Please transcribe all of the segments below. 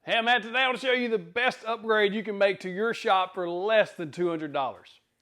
Hey, Matt, today I want to show you the best upgrade you can make to your shop for less than $200.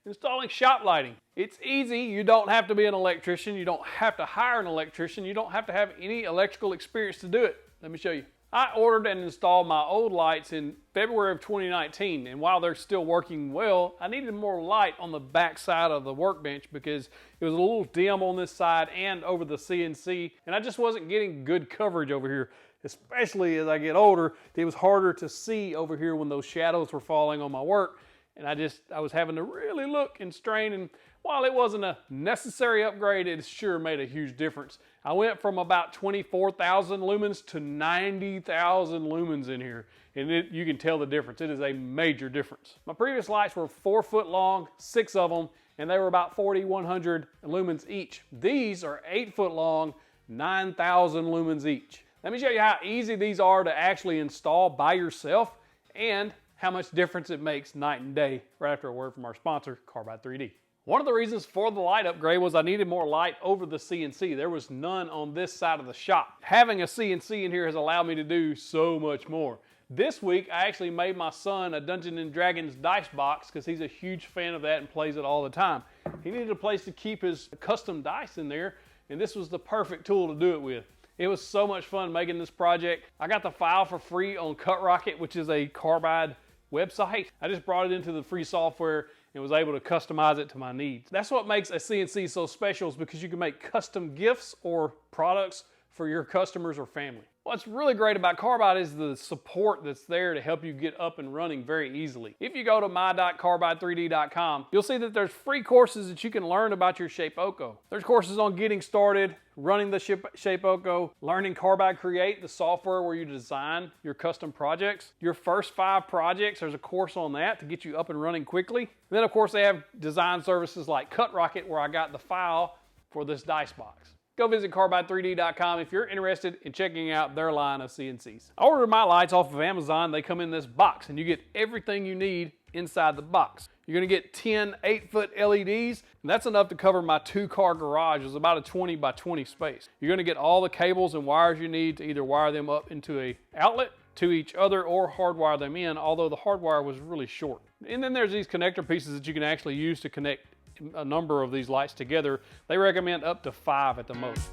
Installing shop lighting. It's easy. You don't have to be an electrician. You don't have to hire an electrician. You don't have to have any electrical experience to do it. Let me show you. I ordered and installed my old lights in February of 2019, and while they're still working well, I needed more light on the back side of the workbench because it was a little dim on this side and over the CNC, and I just wasn't getting good coverage over here. Especially as I get older, it was harder to see over here when those shadows were falling on my work, and I was having to really look and strain, and while it wasn't a necessary upgrade, it sure made a huge difference. I went from about 24,000 lumens to 90,000 lumens in here, and you can tell the difference. It is a major difference. My previous lights were 4 foot long, 6 of them, and they were about 4,100 lumens each. These are 8 foot long, 9,000 lumens each. Let me show you how easy these are to actually install by yourself and how much difference it makes night and day, right after a word from our sponsor, Carbide 3D. One of the reasons for the light upgrade was I needed more light over the CNC. There was none on this side of the shop. Having a CNC in here has allowed me to do so much more. This week, I actually made my son a Dungeons & Dragons dice box because he's a huge fan of that and plays it all the time. He needed a place to keep his custom dice in there, and this was the perfect tool to do it with. It was so much fun making this project. I got the file for free on CutRocket, which is a Carbide website. I just brought it into the free software and was able to customize it to my needs. That's what makes a CNC so special, is because you can make custom gifts or products for your customers or family. What's really great about Carbide is the support that's there to help you get up and running very easily. If you go to my.carbide3d.com, you'll see that there's free courses that you can learn about your Shapeoko. There's courses on getting started, running the Shapeoko, learning Carbide Create, the software where you design your custom projects. Your first 5 projects, there's a course on that to get you up and running quickly. And then of course they have design services like CutRocket, where I got the file for this dice box. Go visit carbide3d.com if you're interested in checking out their line of CNCs. I ordered my lights off of Amazon. They come in this box, and you get everything you need inside the box. You're gonna get 10 8-foot LEDs, and that's enough to cover my 2-car garage. It's about a 20 by 20 space. You're gonna get all the cables and wires you need to either wire them up into an outlet to each other or hardwire them in, although the hardwire was really short. And then there's these connector pieces that you can actually use to connect a number of these lights together. They recommend up to 5 at the most.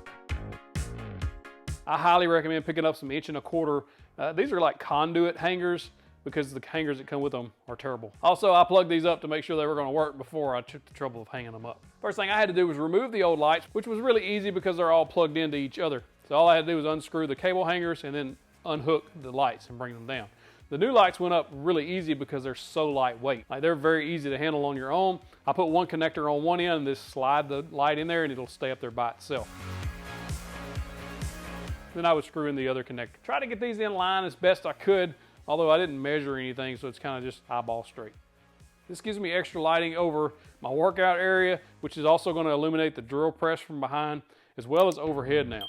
I highly recommend picking up some 1¼ inch. These are like conduit hangers because the hangers that come with them are terrible. Also, I plugged these up to make sure they were going to work before I took the trouble of hanging them up. First thing I had to do was remove the old lights, which was really easy because they're all plugged into each other. So all I had to do was unscrew the cable hangers and then unhook the lights and bring them down. The new lights went up really easy because they're so lightweight. Like, they're very easy to handle on your own. I put one connector on one end and just slide the light in there and it'll stay up there by itself. Then I would screw in the other connector. Try to get these in line as best I could, although I didn't measure anything, so it's kind of just eyeball straight. This gives me extra lighting over my workout area, which is also going to illuminate the drill press from behind, as well as overhead now.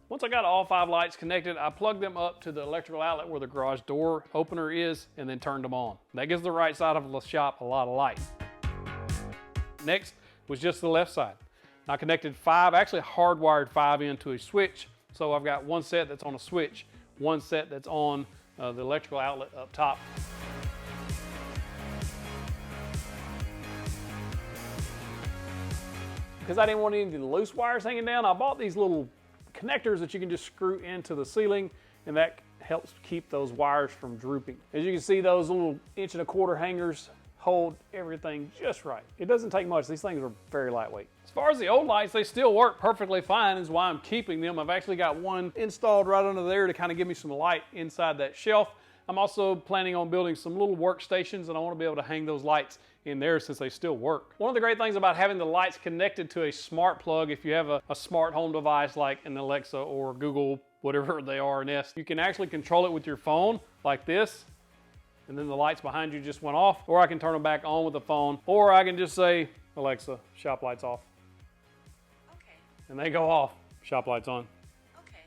Once I got all 5 lights connected, I plugged them up to the electrical outlet where the garage door opener is and then turned them on. That gives the right side of the shop a lot of light. Next was just the left side. I connected 5, actually hardwired 5 into a switch. So I've got one set that's on a switch, one set that's on the electrical outlet up top. Because I didn't want any of the loose wires hanging down, I bought these little connectors that you can just screw into the ceiling, and that helps keep those wires from drooping. As you can see, those little 1¼ inch hangers hold everything just right. It doesn't take much. These things are very lightweight. As far as the old lights, they still work perfectly fine, is why I'm keeping them. I've actually got one installed right under there to kind of give me some light inside that shelf. I'm also planning on building some little workstations, and I want to be able to hang those lights in there since they still work. One of the great things about having the lights connected to a smart plug, if you have a smart home device like an Alexa or Google, whatever they are, Nest, you can actually control it with your phone like this, and then the lights behind you just went off, or I can turn them back on with the phone, or I can just say, Alexa, shop lights off. Okay. And they go off, shop lights on. Okay.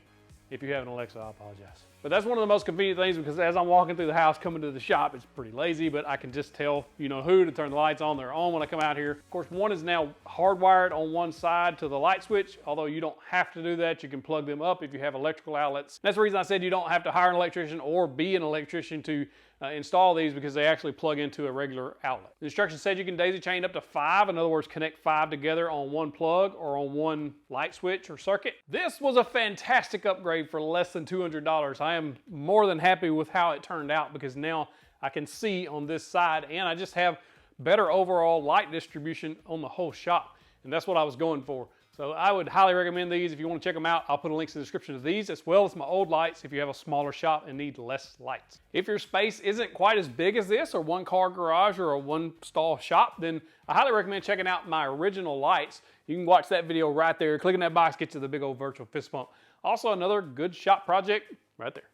If you have an Alexa, I apologize. But that's one of the most convenient things, because as I'm walking through the house coming to the shop, it's pretty lazy, but I can just tell you know who to turn the lights on. They're on when I come out here. Of course, one is now hardwired on one side to the light switch, although you don't have to do that. You can plug them up if you have electrical outlets. That's the reason I said you don't have to hire an electrician or be an electrician to install these, because they actually plug into a regular outlet. The instructions said you can daisy chain up to 5. In other words, connect 5 together on one plug or on one light switch or circuit. This was a fantastic upgrade for less than $200. I am more than happy with how it turned out, because now I can see on this side, and I just have better overall light distribution on the whole shop. And that's what I was going for. So I would highly recommend these. If you want to check them out, I'll put links in the description of these, as well as my old lights if you have a smaller shop and need less lights. If your space isn't quite as big as this, or one car garage or a one stall shop, then I highly recommend checking out my original lights. You can watch that video right there. Clicking that box gets you the big old virtual fist pump. Also, another good shop project right there.